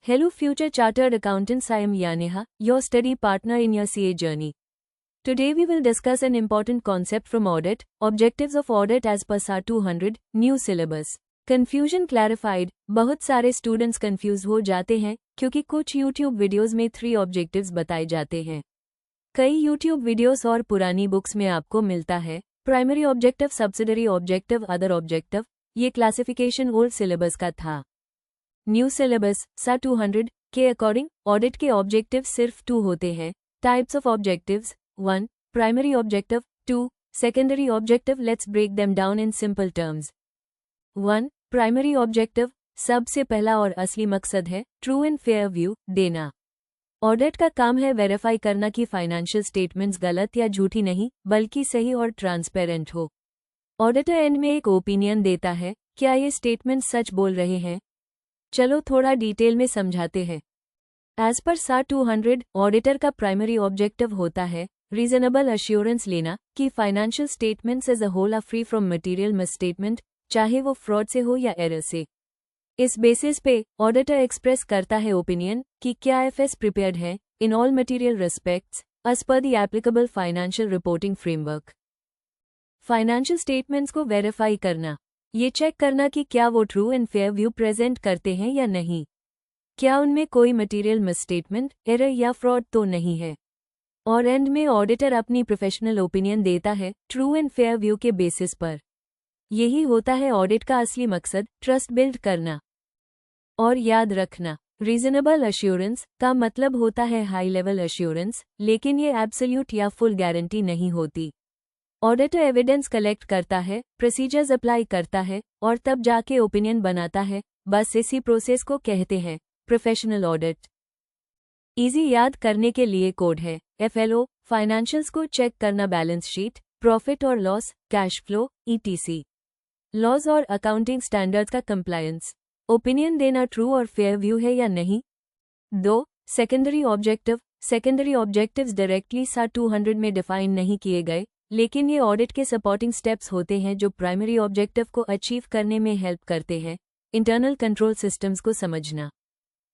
Hello future chartered accountants, I am Yaneha, your study partner in your CA journey. Today we will discuss an important concept from audit, objectives of audit as per SAR 200, new syllabus. Confusion clarified, बहुत सारे students confuse हो जाते हैं क्योंकि कुछ YouTube videos में 3 objectives बताए जाते हैं। कई YouTube वीडियोस और पुरानी बुक्स में आपको मिलता है primary objective, subsidiary objective, other objective. ये क्लासिफिकेशन ओल्ड सिलेबस का था। न्यू सिलेबस SAR 200 के अकॉर्डिंग ऑडिट के ऑब्जेक्टिव सिर्फ 2 होते हैं। Types of objectives 1. Primary objective 2. Secondary objective. Let's break them down in simple terms. 1. Primary objective सबसे पहला और असली मकसद है ट्रू एंड फेयर व्यू देना। ऑडिट का काम है वेरीफाई करना कि फाइनेंशियल स्टेटमेंट्स गलत या झूठी नहीं बल्कि सही और ट्रांसपेरेंट हो। ऑडिटर एंड में एक ओपिनियन देता है, क्या ये स्टेटमेंट सच बोल रहे हैं? चलो थोड़ा डिटेल में समझाते हैं। एज पर SAR 200 ऑडिटर का प्राइमरी ऑब्जेक्टिव होता है रीजनेबल अश्योरेंस लेना कि financial statements as a whole are free from material misstatement, चाहे वो फ्रॉड से हो या एरर से। इस बेसिस पे ऑडिटर एक्सप्रेस करता है ओपिनियन कि क्या एफएस प्रिपेयर्ड है in all material respects as per the applicable financial reporting framework. Financial statements को वेरीफाई करना, ये चेक करना कि क्या वो true and fair view present करते हैं या नहीं, क्या उनमें कोई मटेरियल मिसस्टेटमेंट, एरर या फ्रॉड तो नहीं है। और एंड में ऑडिटर अपनी प्रोफेशनल ओपिनियन देता है ट्रू एंड फेयर व्यू के बेसिस पर। यही होता है ऑडिट का असली मकसद, ट्रस्ट बिल्ड करना। और याद रखना, रीजनेबल अश्योरेंस का मतलब होता है हाई लेवल अश्योरेंस, लेकिन ये एब्सोल्यूट या फुल गारंटी नहीं होती। ऑडिटर एविडेंस कलेक्ट करता है, प्रोसीजर्स अप्लाई करता है और तब जाके ओपिनियन बनाता है। बस इसी प्रोसेस को कहते हैं प्रोफेशनल ऑडिट। इजी याद करने के लिए कोड है FLO, फाइनेंशियल्स को चेक करना, बैलेंस शीट, प्रॉफिट और loss, cash flow, ETC। Laws और अकाउंटिंग स्टैंडर्ड्स का कंप्लायंस, ओपिनियन देना ट्रू और फेयर व्यू है या नहीं। 2. Secondary objective. Secondary objectives directly SAR 200 में डिफाइन नहीं किए गए, लेकिन ये ऑडिट के सपोर्टिंग स्टेप्स होते हैं जो प्राइमरी ऑब्जेक्टिव को अचीव करने में हेल्प करते हैं। इंटरनल कंट्रोल सिस्टम्स को समझना,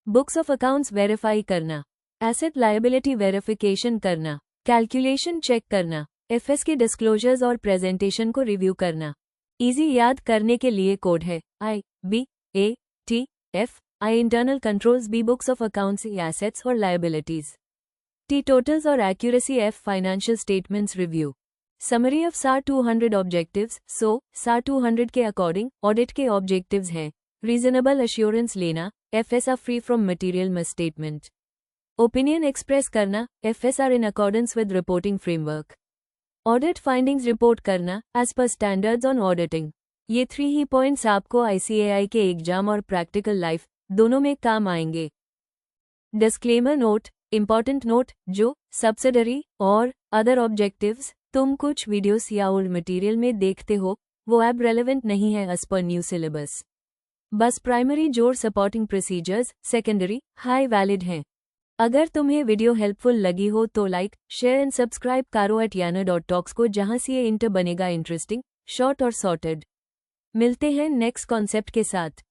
बुक्स ऑफ अकाउंट्स वेरीफाई करना, एसेट लायबिलिटी वेरिफिकेशन करना, कैलकुलेशन चेक करना, एफएस के डिस्क्लोजर्स और प्रेजेंटेशन को रिव्यू करना। इजी याद करने के लिए कोड है IBATF। I internal controls, B books of accounts, assets और लायबिलिटीज, T टोटल्स और accuracy, F financial statements review. Summary of SAR 200 objectives. SAR 200 के अकॉर्डिंग ऑडिट के ऑब्जेक्टिव्स हैं रीजनेबल अश्योरेंस लेना, FS are free from material misstatement, opinion express करना, FS are in accordance with reporting framework, audit findings report करना as पर standards on auditing. ये 3 ही points आपको ICAI के एग्जाम और प्रैक्टिकल लाइफ दोनों में काम आएंगे। डिस्क्लेमर नोट, इंपॉर्टेंट नोट, जो सब्सिडरी और अदर ऑब्जेक्टिव्स तुम कुछ वीडियोस या ओल्ड मटेरियल में देखते हो वो अब रेलेवेंट नहीं है एज पर न्यू सिलेबस। बस प्राइमरी जोड़ supporting procedures, secondary high valid हैं। अगर तुम्हें वीडियो हेल्पफुल लगी हो तो लाइक, शेयर एंड सब्सक्राइब करो @yana.talks को, जहां से ये इंटर बनेगा इंटरेस्टिंग, शॉर्ट और सॉर्टेड। मिलते हैं नेक्स्ट कॉन्सेप्ट के साथ।